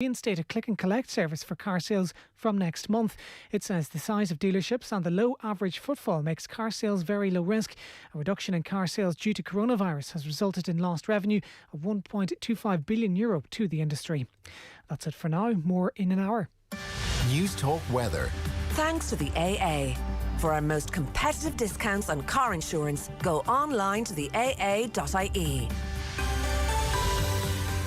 reinstate a click and collect service for car sales from next month. It says the size of dealerships and the low average footfall makes car sales very low risk. A reduction in car sales due to coronavirus has resulted in lost revenue of €1.25 billion to the industry. That's it for now. More in an hour. News Talk Weather. Thanks to the AA. For our most competitive discounts on car insurance, go online to the aa.ie.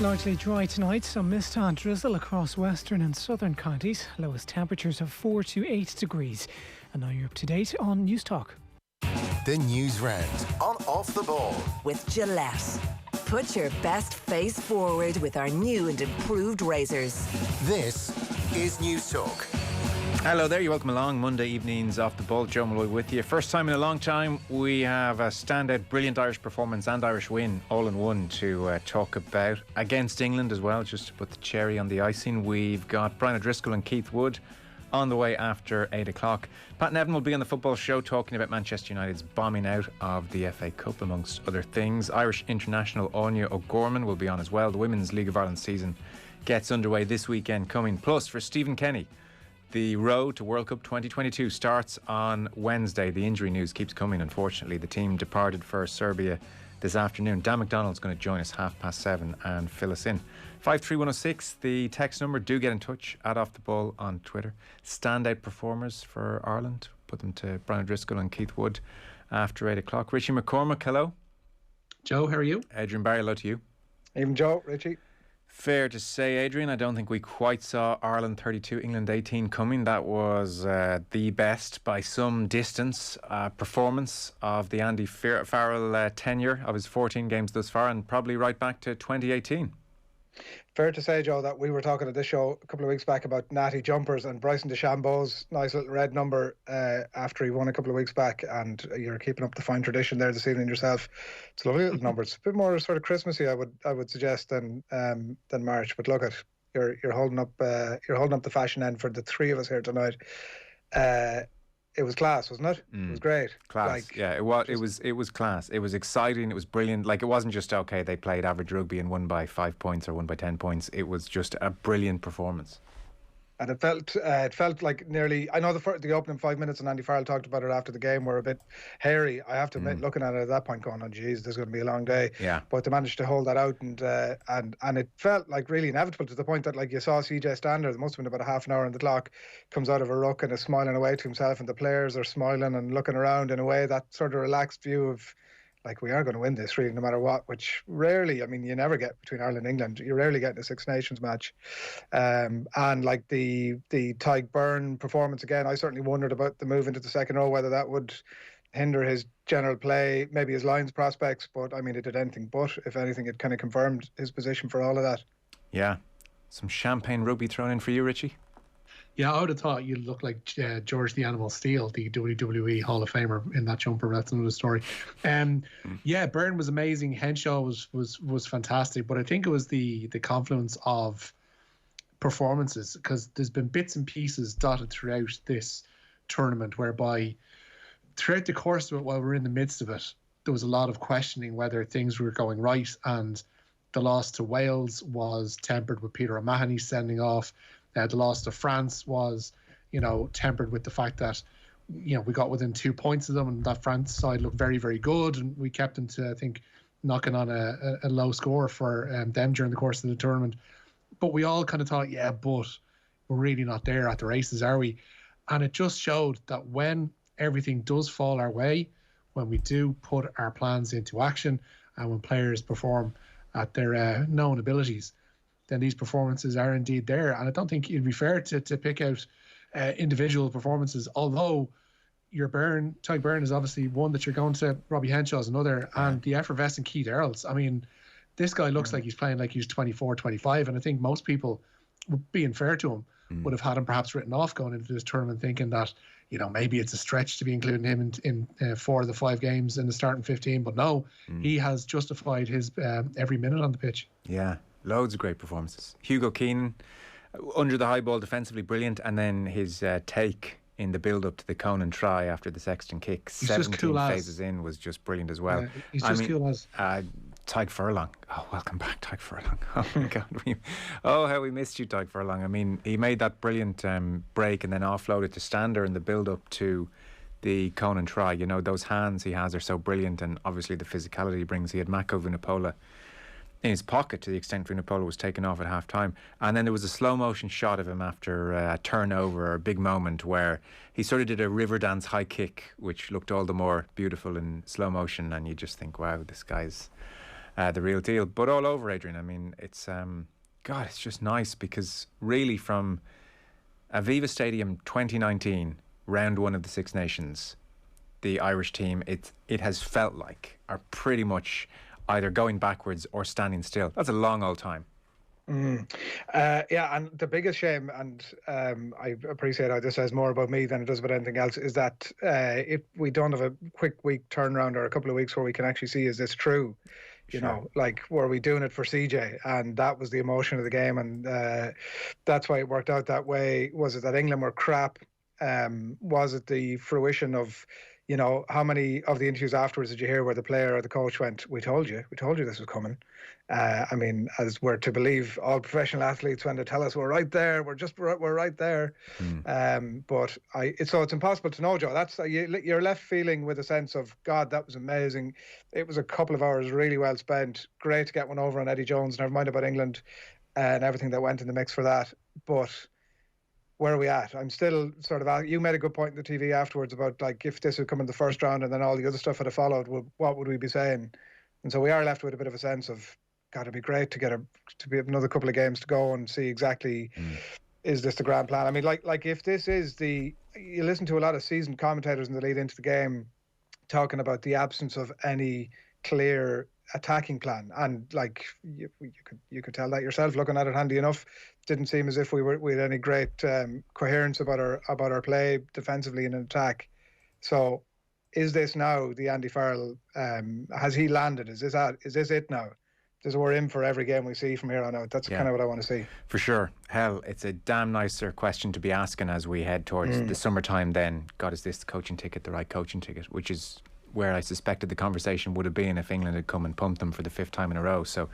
Largely dry tonight, some mist and drizzle across western and southern counties. Lowest temperatures of 4 to 8 degrees. And now you're up to date on News Talk. The Newsround on Off the Ball. With Gillette. Put your best face forward with our new and improved razors. This is News Talk. Hello there, you're welcome along. Monday evenings Off the Ball, Joe Molloy with you. First time in a long time we have a standout, brilliant Irish performance and Irish win all in one to talk about. Against England as well, just to put the cherry on the icing. We've got Brian O'Driscoll and Keith Wood on the way after 8 o'clock. Pat Nevin will be on the football show talking about Manchester United's bombing out of the FA Cup, amongst other things. Irish international Anya O'Gorman will be on as well. The Women's League of Ireland season gets underway this weekend coming. Plus, for Stephen Kenny, the road to World Cup 2022 starts on Wednesday. The injury news keeps coming, unfortunately. The team departed for Serbia this afternoon. Dan McDonald's going to join us 7:30 and fill us in. 53106, the text number. Do get in touch at Off the Ball on Twitter. Standout performers for Ireland. Put them to Brian O'Driscoll and Keith Wood after 8 o'clock. Richie McCormack, hello. Joe, how are you? Adrian Barry, hello to you. Even Joe, Richie. Fair to say, Adrian, I don't think we quite saw Ireland 32, England 18 coming. That was the best by some distance performance of the Andy Farrell tenure of his 14 games thus far, and probably right back to 2018. Fair to say, Joe, that we were talking at this show a couple of weeks back about natty jumpers and Bryson DeChambeau's nice little red number after he won a couple of weeks back, and you're keeping up the fine tradition there this evening yourself. It's a lovely little number. It's a bit more sort of Christmassy, I would suggest, than March. But look at you're holding up the fashion end for the three of us here tonight. It was class, wasn't it? It was great. Class, yeah. It was class. It was exciting. It was brilliant. Like, it wasn't just, okay, they played average rugby and won by 5 points or won by 10 points. It was just a brilliant performance. And it felt like nearly. I know the opening 5 minutes, and Andy Farrell talked about it after the game, were a bit hairy. I have to admit, looking at it at that point, going, "Oh, geez, there's going to be a long day." Yeah. But they managed to hold that out, and it felt like really inevitable, to the point that, like, you saw CJ Stander. There must have been about a half an hour on the clock. Comes out of a ruck and is smiling away to himself, and the players are smiling and looking around in a way, that sort of relaxed view of, like, we are going to win this, really, no matter what, which rarely, I mean, you never get between Ireland and England. You rarely get in a Six Nations match. And like the Tyke Byrne performance again, I certainly wondered about the move into the second row, whether that would hinder his general play, maybe his Lions prospects, but I mean, it did anything but. If anything, it kind of confirmed his position for all of that. Yeah. Some champagne rugby thrown in for you, Richie? Yeah, I would have thought you'd look like George the Animal Steele, the WWE Hall of Famer, in that jumper. That's another story. Yeah, Byrne was amazing. Henshaw was fantastic, but I think it was the confluence of performances, because there's been bits and pieces dotted throughout this tournament whereby throughout the course of it, while we're in the midst of it, there was a lot of questioning whether things were going right, and the loss to Wales was tempered with Peter O'Mahony sending off. The loss to France was, tempered with the fact that, we got within 2 points of them, and that France side looked very, very good, and we kept them to, I think, knocking on a low score for them during the course of the tournament. But we all kind of thought, yeah, but we're really not there at the races, are we? And it just showed that when everything does fall our way, when we do put our plans into action, and when players perform at their known abilities, then these performances are indeed there. And I don't think it'd be fair to pick out individual performances, although Tyke Byrne is obviously one that you're going to. Robbie Henshaw's another, and the effervescent Keith Earls. I mean, this guy looks like he's playing like he's 24, 25, and I think most people, being fair to him, would have had him perhaps written off going into this tournament, thinking that, maybe it's a stretch to be including him in 4 of the 5 games in the starting 15. But no, he has justified his every minute on the pitch. Yeah. Loads of great performances. Hugo Keenan, under the high ball, defensively brilliant, and then his take in the build-up to the Conan try after the Sexton kick, he's 17 cool phases in, was just brilliant as well. He's just cool as. Tyg Furlong. Oh, welcome back, Tyg Furlong. Oh, my God. How we missed you, Tyg Furlong. I mean, he made that brilliant break and then offloaded to Stander in the build-up to the Conan try. You know, those hands he has are so brilliant, and obviously the physicality he brings. He had Mako Vunipola in his pocket to the extent Vunipola was taken off at half-time. And then there was a slow-motion shot of him after a turnover or a big moment where he sort of did a river dance high kick, which looked all the more beautiful in slow motion, and you just think, wow, this guy's the real deal. But all over, Adrian, I mean, it's God, it's just nice, because really from Aviva Stadium 2019, round one of the Six Nations, the Irish team, it has felt like, are pretty much either going backwards or standing still. That's a long old time. Yeah, and the biggest shame, and I appreciate how this says more about me than it does about anything else, is that if we don't have a quick week turnaround or a couple of weeks where we can actually see, is this true? You know, like, were we doing it for CJ? And that was the emotion of the game, and that's why it worked out that way. Was it that England were crap? Was it the fruition of, you know, how many of the interviews afterwards did you hear where the player or the coach went, we told you this was coming? I mean, as we're to believe all professional athletes when they tell us we're right there, we're right there. But it's impossible to know, Joe. That's you're left feeling with a sense of, God, that was amazing. It was a couple of hours really well spent. Great to get one over on Eddie Jones. Never mind about England and everything that went in the mix for that. But where are we at? I'm still sort of. You made a good point in the TV afterwards about, like, if this had come in the first round and then all the other stuff had followed, what would we be saying? And so we are left with a bit of a sense of, God, it'd be great to be another couple of games to go and see exactly, is this the grand plan? I mean, like if this is you listen to a lot of seasoned commentators in the lead into the game talking about the absence of any clear attacking plan, and like you could tell that yourself looking at it handy enough. Didn't seem as if we had any great coherence about our play defensively in an attack. So is this now the Andy Farrell? Has he landed? Is this it now? We're in for every game we see from here on out. That's kind of what I want to see. For sure. Hell, it's a damn nicer question to be asking as we head towards the summertime then. God, is this the coaching ticket, the right coaching ticket? Which is where I suspected the conversation would have been if England had come and pumped them for the 5th time in a row. So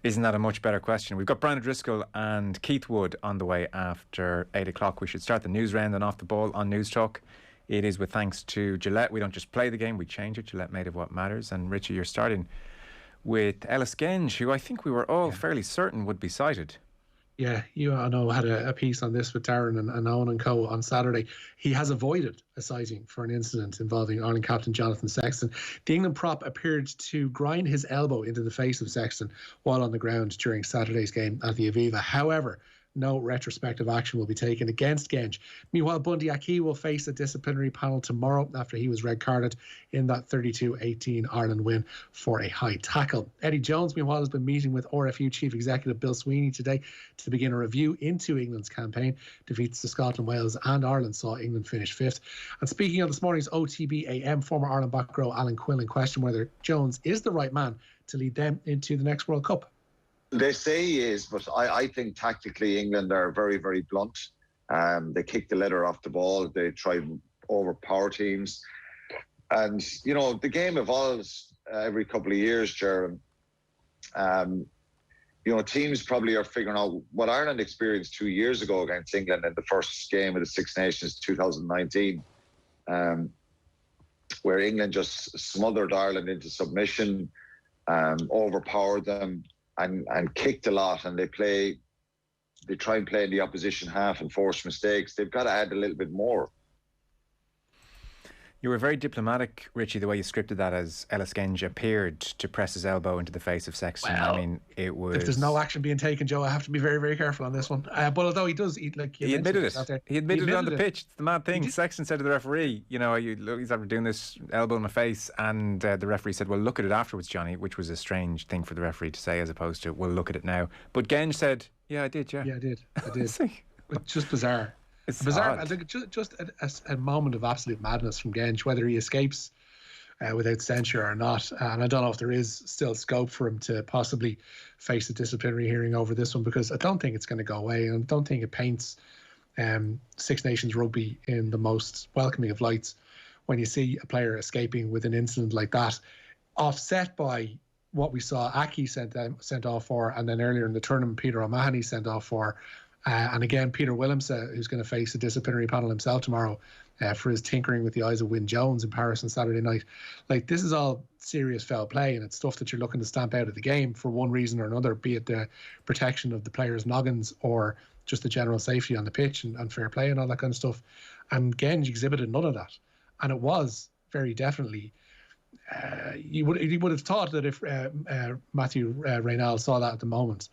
isn't that a much better question? We've got Brian O'Driscoll and Keith Wood on the way after 8 o'clock. We should start the news round and Off the Ball on News Talk. It is with thanks to Gillette. We don't just play the game, we change it. Gillette, made of what matters. And Richie, you're starting with Ellis Genge, who I think we were all fairly certain would be cited. Yeah, I know, had a piece on this with Darren and Owen and Co. on Saturday. He has avoided a citing for an incident involving Ireland captain Jonathan Sexton. The England prop appeared to grind his elbow into the face of Sexton while on the ground during Saturday's game at the Aviva. However, no retrospective action will be taken against Genge. Meanwhile, Bundy Aki will face a disciplinary panel tomorrow after he was red carded in that 32-18 Ireland win for a high tackle. Eddie Jones, meanwhile, has been meeting with RFU Chief Executive Bill Sweeney today to begin a review into England's campaign. Defeats to Scotland, Wales and Ireland saw England finish 5th. And speaking of this morning's OTB AM, former Ireland back row Alan Quillen questioned whether Jones is the right man to lead them into the next World Cup. They say he is, but I think tactically England are very, very blunt. They kick the leather off the ball. They try to overpower teams. And, you know, the game evolves every couple of years, Jeremy. You know, teams probably are figuring out what Ireland experienced 2 years ago against England in the first game of the Six Nations 2019, where England just smothered Ireland into submission, overpowered them, and kicked a lot, and they try and play in the opposition half and force mistakes. They've got to add a little bit more. You were very diplomatic, Richie, the way you scripted that, as Ellis Genge appeared to press his elbow into the face of Sexton. Well, I mean, it was... If there's no action being taken, Joe, I have to be very, very careful on this one. But although he does, he admitted it. He admitted it on the pitch. It's the mad thing. Sexton said to the referee, you know, he's after doing this elbow in my face, and the referee said, well, look at it afterwards, Johnny, which was a strange thing for the referee to say, as opposed to, we'll look at it now. But Genge said, yeah, I did, yeah. Yeah, I did. It's just bizarre. It's bizarre. odd. I think just a moment of absolute madness from Genge, whether he escapes without censure or not. And I don't know if there is still scope for him to possibly face a disciplinary hearing over this one, because I don't think it's going to go away, and I don't think it paints Six Nations rugby in the most welcoming of lights when you see a player escaping with an incident like that, offset by what we saw Aki sent off for, and then earlier in the tournament, Peter O'Mahony sent off for. And again, Peter Willems, who's going to face a disciplinary panel himself tomorrow for his tinkering with the eyes of Wyn Jones in Paris on Saturday night. Like, this is all serious foul play, and it's stuff that you're looking to stamp out of the game for one reason or another, be it the protection of the players' noggins or just the general safety on the pitch and fair play and all that kind of stuff. And Genge exhibited none of that. And it was very definitely... you would have thought that if Matthew Reynal saw that at the moment,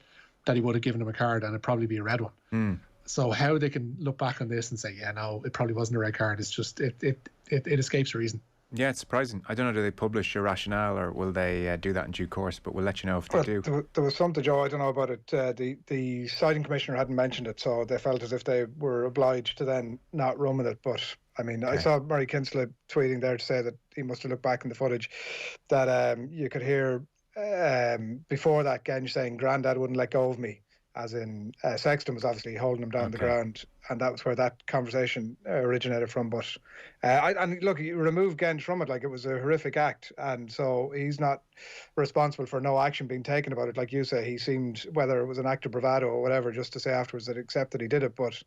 that he would have given him a card, and it'd probably be a red one. So how they can look back on this and say, yeah, no, it probably wasn't a red card, it's just it escapes reason. Yeah, it's surprising. I don't know, do they publish a rationale, or will they do that in due course? But we'll let you know if they do. There was something, Joe, I don't know about it. The citing commissioner hadn't mentioned it, so they felt as if they were obliged to then not run with it. But I mean, I saw Murray Kinsella tweeting there to say that he must have looked back in the footage that you could hear before that Genge saying Grandad wouldn't let go of me, as in Sexton was obviously holding him down the ground, and that was where that conversation originated from. But and look, you remove Genge from it, like, it was a horrific act, and so he's not responsible for no action being taken about it. Like you say, he seemed, whether it was an act of bravado or whatever, just to say afterwards that accept that he did it. But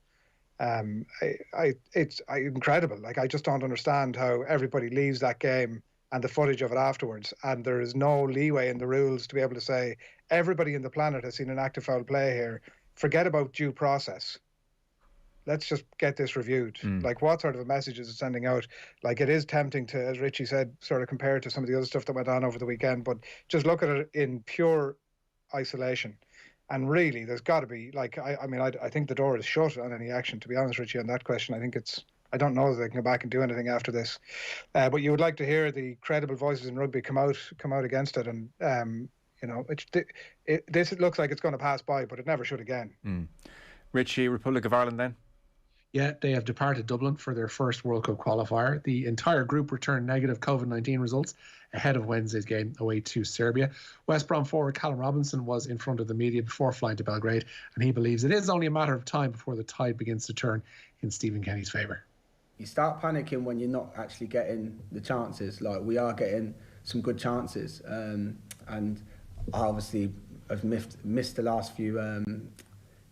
it's incredible. Like, I just don't understand how everybody leaves that game and the footage of it afterwards, and there is no leeway in the rules to be able to say everybody in the planet has seen an act of foul play here. Forget about due process. Let's just get this reviewed. Like, what sort of a message is it sending out? Like, it is tempting to, as Richie said, sort of compare it to some of the other stuff that went on over the weekend, but just look at it in pure isolation. And really, there's got to be, like, I think the door is shut on any action, to be honest, Richie, on that question. I don't know if they can go back and do anything after this. But you would like to hear the credible voices in rugby come out against it. And, this looks like it's going to pass by, but it never should again. Richie, Republic of Ireland then? Yeah, they have departed Dublin for their first World Cup qualifier. The entire group returned negative COVID-19 results ahead of Wednesday's game away to Serbia. West Brom forward Callum Robinson was in front of the media before flying to Belgrade, and he believes it is only a matter of time before the tide begins to turn in Stephen Kenny's favour. You start panicking when you're not actually getting the chances. Like, we are getting some good chances, and I obviously have missed the last few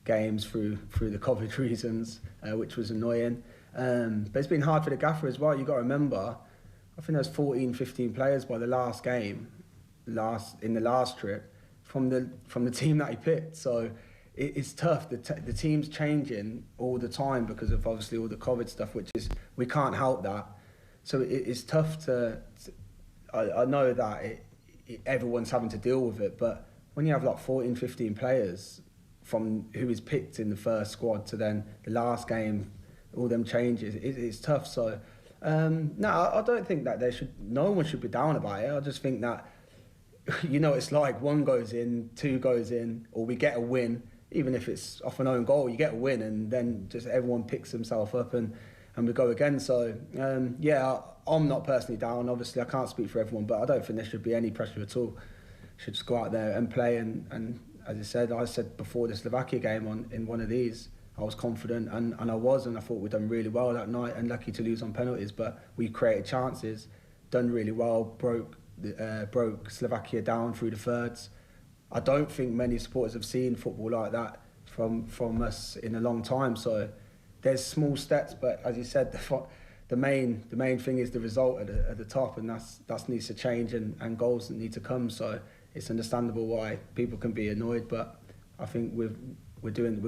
games through the COVID reasons, which was annoying. But it's been hard for the gaffer as well. You've got to remember, I think there's 14, 15 players by the last game, in the last trip, from the team that he picked. So it's tough. The team's changing all the time because of obviously all the COVID stuff, which is, we can't help that. So it's tough I know that everyone's having to deal with it, but when you have like 14, 15 players from who is picked in the first squad to then the last game, all them changes, it's tough. So no, I don't think that no one should be down about it. I just think that, it's like one goes in, two goes in, or we get a win, even if it's off an own goal, you get a win, and then just everyone picks himself up and we go again. So yeah, I'm not personally down. Obviously, I can't speak for everyone, but I don't think there should be any pressure at all. Should just go out there and play, and as I said before the Slovakia game in one of these, I was confident, and I thought we'd done really well that night, and lucky to lose on penalties, but we created chances, done really well, broke Slovakia down through the thirds. I don't think many supporters have seen football like that from us in a long time. So there's small steps, but as you said, the main thing is the result at the top, and that needs to change, and goals that need to come. So it's understandable why people can be annoyed, but I think we're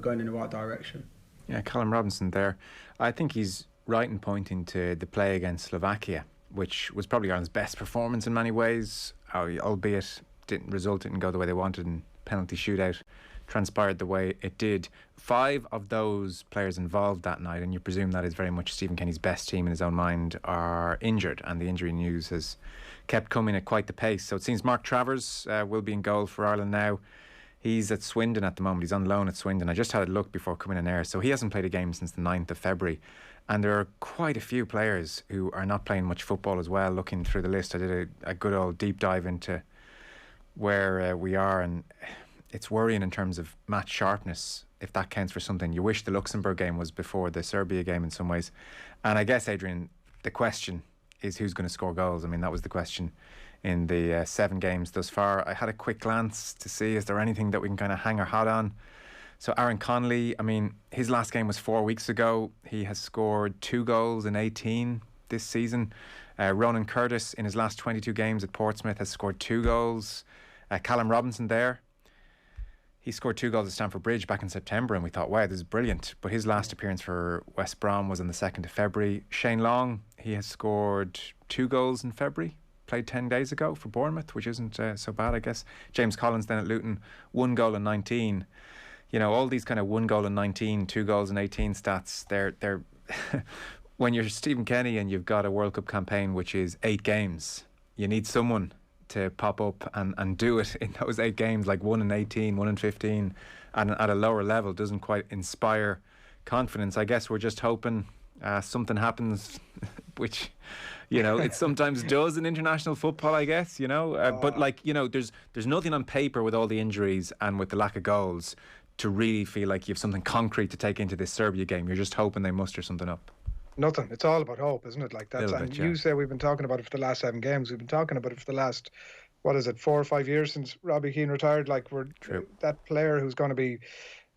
going in the right direction. Yeah, Callum Robinson there. I think he's right in pointing to the play against Slovakia, which was probably Ireland's best performance in many ways, albeit didn't go the way they wanted, and penalty shootout transpired the way it did. 5 of those players involved that night, and you presume that is very much Stephen Kenny's best team in his own mind, are injured, and the injury news has kept coming at quite the pace. So it seems Mark Travers will be in goal for Ireland now. He's at Swindon at the moment. He's on loan at Swindon. I just had a look before coming in air. So he hasn't played a game since the 9th of February. And there are quite a few players who are not playing much football as well. Looking through the list, I did a good old deep dive into where we are, and it's worrying in terms of match sharpness, if that counts for something. You wish the Luxembourg game was before the Serbia game in some ways. And I guess, Adrian, the question is who's going to score goals. I mean, that was the question in the 7 games thus far. I had a quick glance to see, is there anything that we can kind of hang our hat on? So Aaron Connolly, I mean, his last game was 4 weeks ago. He has scored 2 goals in 18 this season. Ronan Curtis, in his last 22 games at Portsmouth, has scored 2 goals. Callum Robinson there, he scored 2 goals at Stamford Bridge back in September, and we thought, wow, this is brilliant. But his last appearance for West Brom was on the 2nd of February. Shane Long, he has scored 2 goals in February. Played 10 days ago for Bournemouth, which isn't so bad, I guess. James Collins then at Luton, 1 goal in 19. You know, all these kind of 1 goal in 19, 2 goals in 18 stats, they're when you're Stephen Kenny and you've got a World Cup campaign which is 8 games, you need someone to pop up and do it in those 8 games, like 1 in 18, 1 in 15, and at a lower level doesn't quite inspire confidence. I guess we're just hoping something happens, which, you know, it sometimes does in international football, I guess, you know. But, like, you know, there's nothing on paper with all the injuries and with the lack of goals to really feel like you have something concrete to take into this Serbia game. You're just hoping they muster something up. Nothing. It's all about hope, isn't it? Like that's. Bit, and yeah. you say we've been talking about it for the last 7 games. We've been talking about it for the last, 4 or 5 years since Robbie Keane retired. Like that player who's going to be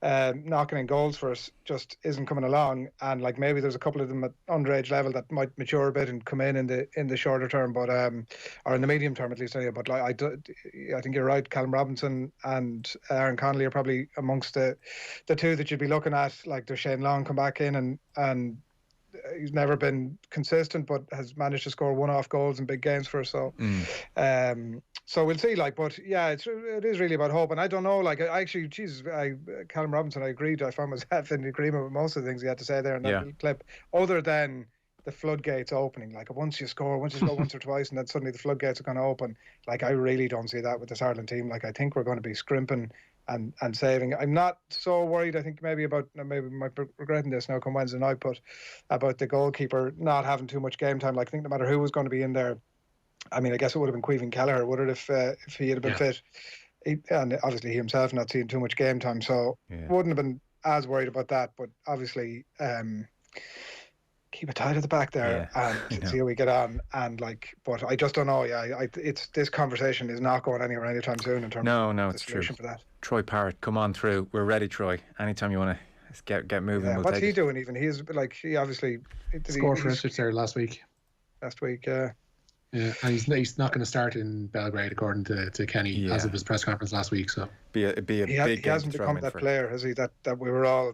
knocking in goals for us just isn't coming along. And like maybe there's a couple of them at underage level that might mature a bit and come in the shorter term, but or in the medium term at least. Anyway. But like I think you're right. Callum Robinson and Aaron Connolly are probably amongst the 2 that you'd be looking at. Like does Shane Long come back in and he's never been consistent, but has managed to score one-off goals in big games for us. So, so we'll see. Like, but yeah, it is really about hope. And I don't know. Like, I actually, Callum Robinson, I agreed. I found myself in agreement with most of the things he had to say there in that little clip. Other than the floodgates opening, like once you score once or twice, and then suddenly the floodgates are going to open. Like, I really don't see that with this Ireland team. Like, I think we're going to be scrimping and saving. I'm not so worried. I think maybe might be regretting this now come Wednesday night, but about the goalkeeper not having too much game time. Like I think no matter who was going to be in there, I mean, I guess it would have been Caoimhín Kelleher, would it, if he had been fit? And obviously he himself not seeing too much game time, so wouldn't have been as worried about that. But obviously, keep it tight at the back there and see how we get on. And like, but I just don't know. Yeah, it's this conversation is not going anywhere anytime soon in terms of the solution for that. Troy Parrott, come on through. We're ready, Troy. Anytime you want to get moving. Yeah, what's he doing? Even he obviously scored for Ipswich there last week. Yeah, and he's not going to start in Belgrade according to Kenny as of his press conference last week. So be a big. He hasn't become that player, has he? That we were all.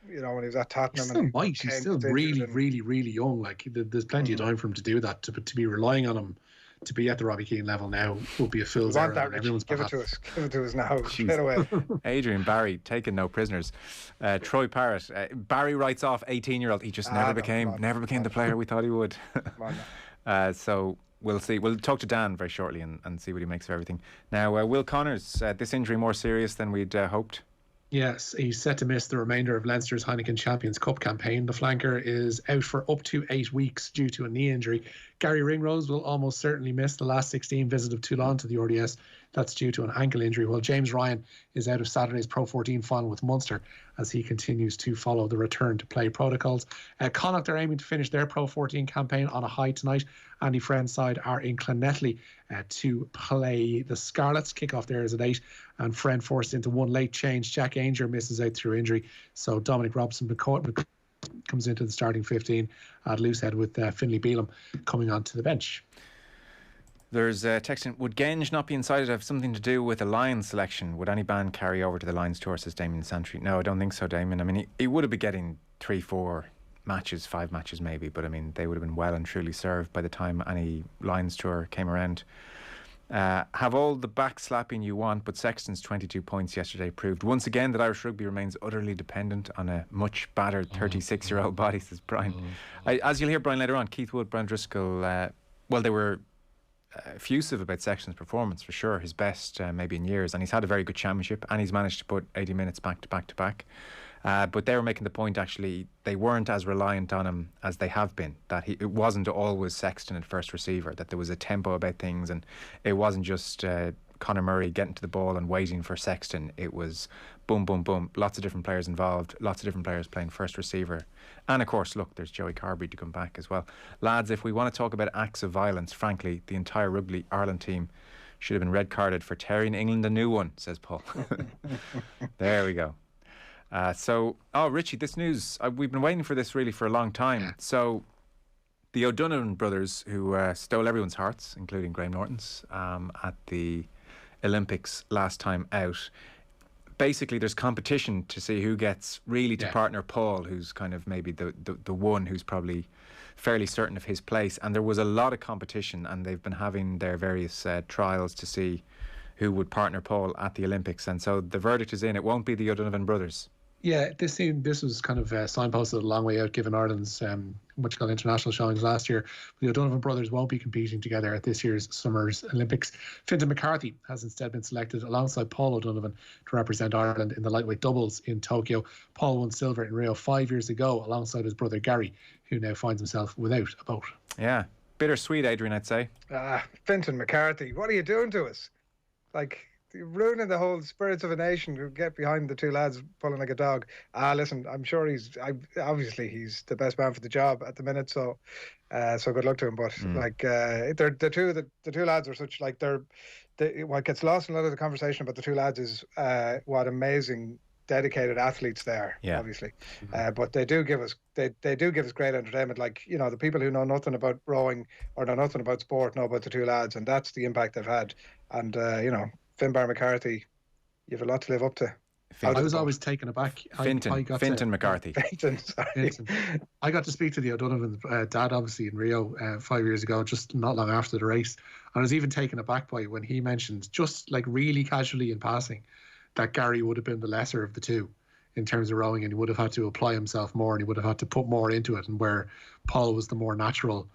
You know, when he was at Tottenham, he's still really young. Like there's plenty of time for him to do that. To be relying on him to be at the Robbie Keane level now would be a fool's error. That, Richie. Give it to us now. Straight away. Adrian Barry taking no prisoners. Troy Parrott. Barry writes off 18-year-old. He just never became the player we thought he would. So we'll see. We'll talk to Dan very shortly and see what he makes of everything. Now, Will Connors, this injury more serious than we'd hoped. Yes, he's set to miss the remainder of Leinster's Heineken Champions Cup campaign. The flanker is out for up to 8 weeks due to a knee injury. Gary Ringrose will almost certainly miss the last 16 visit of Toulon to the RDS. That's due to an ankle injury, while James Ryan is out of Saturday's Pro 14 final with Munster as he continues to follow the return to play protocols. Connacht are aiming to finish their Pro 14 campaign on a high tonight. Andy Friend's side are in Clonettley to play the Scarlets. Kickoff there is at 8, and Friend forced into one late change. Jack Ainger misses out through injury, so Dominic Robson comes into the starting 15 at loosehead with Finlay Beelum coming onto the bench. There's a text in, would Genge not be incited to have something to do with a Lions selection? Would any ban carry over to the Lions tour, says Damien Santry? No, I don't think so, Damien. I mean, he would have been getting 3-4 matches, 5 matches maybe, but I mean, they would have been well and truly served by the time any Lions tour came around. Have all the backslapping you want, but Sexton's 22 points yesterday proved once again that Irish rugby remains utterly dependent on a much battered 36-year-old body, says Brian. As you'll hear Brian later on, Keith Wood, Brian Driscoll, they were effusive about Sexton's performance, for sure, his best maybe in years, and he's had a very good championship, and he's managed to put 80 minutes back to back. But they were making the point, actually, they weren't as reliant on him as they have been, that it wasn't always Sexton at first receiver, that there was a tempo about things, and it wasn't just Conor Murray getting to the ball and waiting for Sexton. It was boom, boom, boom. Lots of different players involved. Lots of different players playing first receiver. And of course, look, there's Joey Carberry to come back as well. Lads, if we want to talk about acts of violence, frankly, the entire Rugby Ireland team should have been red carded for tearing England a new one, says Paul. There we go. Richie, this news, we've been waiting for this really for a long time. So the O'Donovan brothers, who stole everyone's hearts, including Graham Norton's, at the Olympics last time out. Basically, there's competition to see who gets really to partner Paul, who's kind of maybe the one who's probably fairly certain of his place. And there was a lot of competition, and they've been having their various trials to see who would partner Paul at the Olympics. And so the verdict is in. It won't be the O'Donovan brothers. Yeah, this was kind of signposted a long way out, given Ireland's international showings last year. The O'Donovan brothers won't be competing together at this year's Summers Olympics. Fintan McCarthy has instead been selected alongside Paul O'Donovan to represent Ireland in the lightweight doubles in Tokyo. Paul won silver in Rio 5 years ago alongside his brother Gary, who now finds himself without a boat. Yeah, bittersweet, Adrian, I'd say. Fintan McCarthy, what are you doing to us? You're ruining the whole spirits of a nation. Who get behind the two lads pulling like a dog. Listen, I'm sure obviously he's the best man for the job at the minute. So good luck to him. But the two lads are such what gets lost in a lot of the conversation about the two lads is what amazing dedicated athletes they are. Yeah. Obviously, but they do give us great entertainment. The people who know nothing about rowing or know nothing about sport know about the two lads, and that's the impact they've had. And Finbar McCarthy, you have a lot to live up to. I was always taken aback. Fintan McCarthy. Fintan. I got to speak to the O'Donovan dad, obviously, in Rio 5 years ago, just not long after the race. And I was even taken aback by when he mentioned, just really casually in passing, that Gary would have been the lesser of the two in terms of rowing, and he would have had to apply himself more, and he would have had to put more into it, and where Paul was the more natural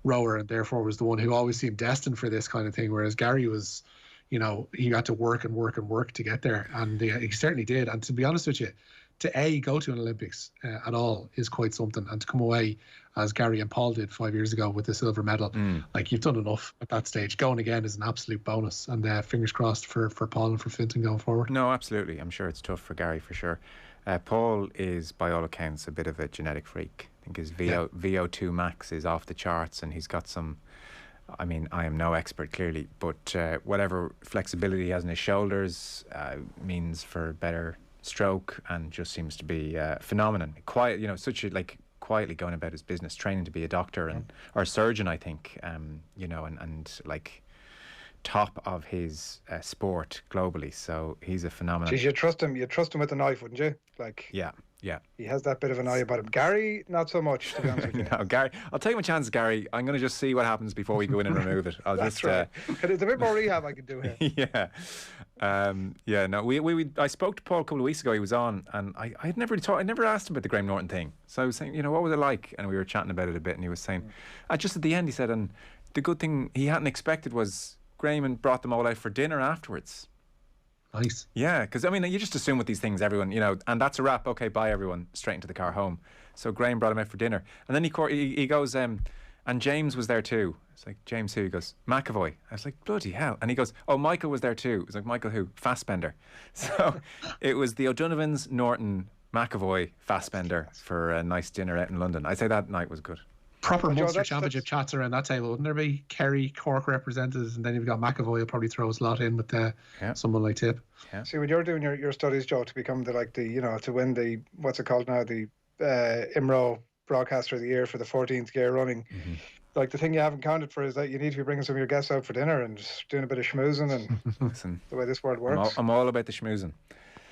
rower and therefore was the one who always seemed destined for this kind of thing, whereas Gary was, he had to work and work and work to get there, and he certainly did. And to be honest with you, to go to an Olympics at all is quite something, and to come away as Gary and Paul did 5 years ago with the silver medal, you've done enough at that stage. Going again is an absolute bonus, and fingers crossed for Paul and for Fintan going forward. No, absolutely. I'm sure it's tough for Gary for sure. Paul is, by all accounts, a bit of a genetic freak. I think his VO2 max is off the charts, and he's got some, I mean, I am no expert clearly, but whatever flexibility he has in his shoulders means for better stroke, and just seems to be phenomenon. Quiet, quietly going about his business, training to be a doctor or a surgeon, I think, and top of his sport globally. So he's a phenomenon. Geez, you'd trust him with a knife, wouldn't you? Yeah. He has that bit of an eye about him. Gary, not so much, to be honest with you. No, Gary, I'll take my chances, Gary. I'm going to just see what happens before we go in and remove it. That's right. There's a bit more rehab I can do here. I spoke to Paul a couple of weeks ago. He was on, and I never asked him about the Graham Norton thing. So I was saying, what was it like? And we were chatting about it a bit, and he was saying, just at the end, he said, and the good thing he hadn't expected was Graham and brought them all out for dinner afterwards. Nice. Yeah, because you just assume with these things, everyone, and that's a wrap. Okay, bye everyone, straight into the car home. So Graham brought him out for dinner, and then he goes, and James was there too. It's like, James who? He goes, McAvoy. I was like, bloody hell. And he goes, oh, Michael was there too. It's like, Michael who? Fassbender. So it was the O'Donovans, Norton, McAvoy, Fassbender for a nice dinner out in London. I'd say that night was good. Proper Munster Championship chats around that table, wouldn't there be? Kerry, Cork represented, and then you've got McAvoy. He'll probably throw his lot in with someone like Tip. Yeah. See, when you're doing your studies, Joe, to become to win the, what's it called now, the IMRO Broadcaster of the Year for the 14th year running, the thing you haven't counted for is that you need to be bringing some of your guests out for dinner and just doing a bit of schmoozing and listen, the way this world works. I'm all about the schmoozing.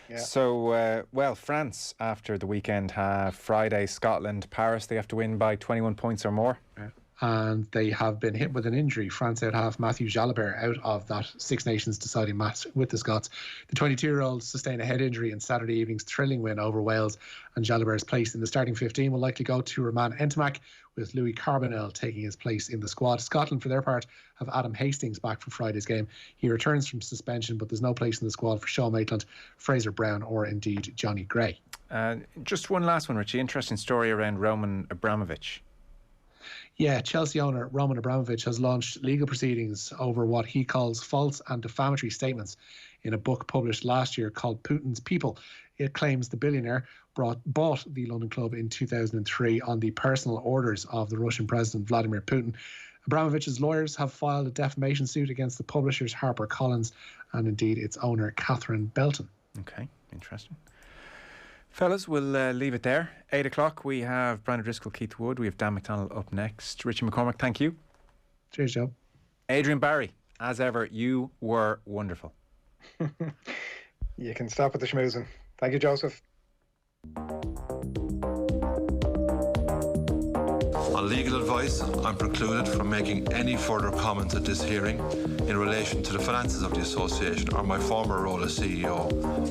Yeah. So, France, after the weekend, have Friday, Scotland, Paris. They have to win by 21 points or more. Yeah. And they have been hit with an injury. France out half Matthew Jalabert out of that Six Nations deciding match with the Scots. The 22-year-old sustained a head injury in Saturday evening's thrilling win over Wales, and Jalabert's place in the starting 15 will likely go to Roman Ntamack, with Louis Carbonell taking his place in the squad. Scotland, for their part, have Adam Hastings back for Friday's game. He returns from suspension, but there's no place in the squad for Sean Maitland, Fraser Brown, or indeed Johnny Gray. Just one last one, Richie. Interesting story around Roman Abramovich. Yeah, Chelsea owner Roman Abramovich has launched legal proceedings over what he calls false and defamatory statements in a book published last year called Putin's People. It claims the billionaire bought the London club in 2003 on the personal orders of the Russian President Vladimir Putin. Abramovich's lawyers have filed a defamation suit against the publishers HarperCollins and indeed its owner Catherine Belton. Okay, interesting. Fellas, we'll leave it there. 8 o'clock, we have Brian O'Driscoll, Keith Wood. We have Dan McDonnell up next. Richie McCormack, thank you. Cheers, Joe. Adrian Barry, as ever, you were wonderful. You can stop with the schmoozing. Thank you, Joseph. On legal advice, I'm precluded from making any further comments at this hearing in relation to the finances of the association or my former role as CEO.